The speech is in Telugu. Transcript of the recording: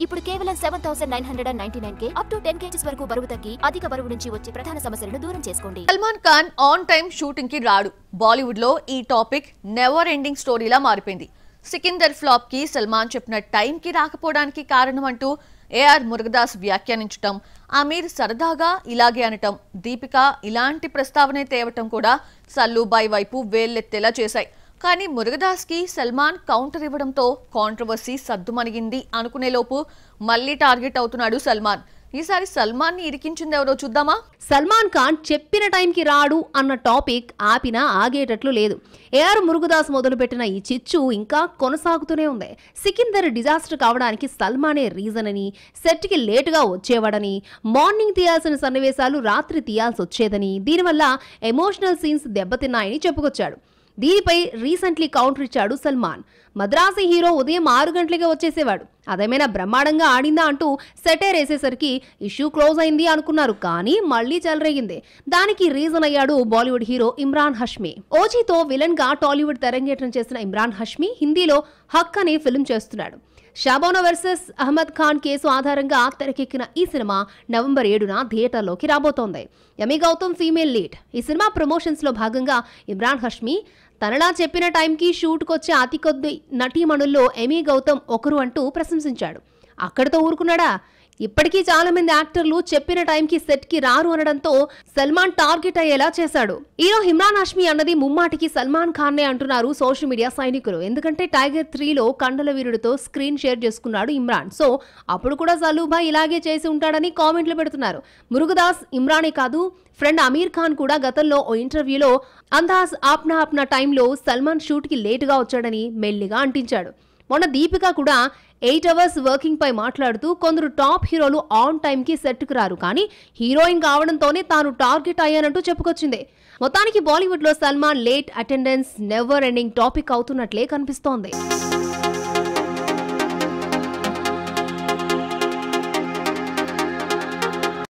ఇప్పుడు కేవలం 7999K అప్ టు 10 kgs వరకు బరువు తగ్గి అధిక బరువు నుంచి వచ్చే ప్రధాన సమస్యలను దూరం చేసుకోండి. Salman Khan on time shooting కి రాడు. బాలీవుడ్ లో ఈ టాపిక్ నెవర్ ఎండింగ్ స్టోరీలా మారిపోయింది. సికిందర్ ఫ్లాప్ కి సల్మాన్ చెప్పిన టైం కి రాకపోవడానికి కారణం అంటూ ఏఆర్ మురుగదాస్ వ్యాఖ్యానించటం, అమీర్ సరదాగా ఇలాగే అనటం, దీపిక ఇలాంటి ప్రస్తావనే తేవటం కూడా సల్లుబాయ్ వైపు వేలెత్తేలా చేశాయి. కానీ మురుగదాస్ కి సల్మాన్ కౌంటర్ ఇవ్వడంతో కాంట్రవర్సీ సద్దుమణిగింది అనుకునేలోపు మళ్లీ టార్గెట్ అవుతున్నాడు సల్మాన్. ఈసారి సల్మాన్ ని ఇరికించింది ఎవరో చూద్దామా? సల్మాన్ ఖాన్ చెప్పిన టైంకి రాడు అన్న టాపిక్ ఆపినా ఆగేటట్లు లేదు. ఏఆర్ మురుగదాస్ మొదలుపెట్టిన ఈ చిచ్చు ఇంకా కొనసాగుతూనే ఉంది. సికిందర్ డిజాస్టర్ కావడానికి సల్మానే రీజన్ అని, సెట్ కి లేటుగా వచ్చేవాడని, మార్నింగ్ తీయాల్సిన సన్నివేశాలు రాత్రి తీయాల్సి వచ్చేదని, దీనివల్ల ఎమోషనల్ సీన్స్ దెబ్బతిన్నాయని చెప్పుకొచ్చాడు. దీనిపై రీసెంట్లీ కౌంటర్ ఇచ్చాడు సల్మాన్. మద్రాసి హీరో ఉదయం 6 గంటలకే వచ్చేసేవాడు, అదేమైనా బ్రహ్మాండంగా ఆడిందా అంటూ సెటైర్ వేసేసరికి ఇష్యూ క్లోజ్ అయింది అనుకున్నారు, కానీ మళ్లీ చెలరేగింది. దానికి రీజన్ అయ్యాడు బాలీవుడ్ హీరో ఇమ్రాన్ హష్మీ. ఓజీతో విలన్ గా టాలీవుడ్ తెరంగేట్రం చేసిన ఇమ్రాన్ హష్మీ హిందీలో హక్ అనే ఫిల్మ్ చేస్తున్నాడు. షాబానా వర్సెస్ అహ్మద్ ఖాన్ కేసు ఆధారంగా తెరకెక్కిన ఈ సినిమా నవంబర్ 7న థియేటర్లోకి రాబోతోంది. Yami Gautam female lead. ఈ సినిమా ప్రమోషన్స్ లో భాగంగా ఇమ్రాన్ హష్మీ తనలా చెప్పిన టైంకి షూట్కొచ్చే అతి కొద్ది నటీమణుల్లో ఎమీ గౌతమ్ ఒకరు అంటూ ప్రశంసించాడు. అక్కడితో ఊరుకున్నాడా? ఇప్పటికీ చాలా మంది యాక్టర్లు చెప్పిన టైంకి సెట్ కి రారు అనడంతో సల్మాన్ టార్గెట్ అయ్యేలా చేశాడు. హీరో ఇమ్రాన్ హష్మీ అన్నది ముమ్మాటికి సల్మాన్ ఖాన్ నే అంటున్నారు సోషల్ మీడియా సైనికులు. ఎందుకంటే టైగర్ 3లో కండల వీరుడితో స్క్రీన్ షేర్ చేసుకున్నాడు ఇమ్రాన్. సో అప్పుడు కూడా సలూభాయ్ ఇలాగే చేసి ఉంటాడని కామెంట్లు పెడుతున్నారు. మురుగదాస్ ఇమ్రానే కాదు, ఫ్రెండ్ అమీర్ ఖాన్ కూడా గతంలో ఓ ఇంటర్వ్యూలో అందాజ్ ఆప్నా టైంలో సల్మాన్ షూట్ కి లేటుగా వచ్చాడని మెల్లిగా అంటించాడు. మొన్న దీపిక కూడా 8 hours వర్కింగ్ పై మాట్లాడుతూ కొందరు టాప్ హీరోలు ఆన్ టైం కి సెట్ కు రారు, కానీ హీరోయిన్ కావడంతోనే తాను టార్గెట్ అయ్యానంటూ చెప్పుకొచ్చింది. మొత్తానికి బాలీవుడ్ లో Salman late attendance never ending topic అవుతున్నట్లే కనిపిస్తోంది.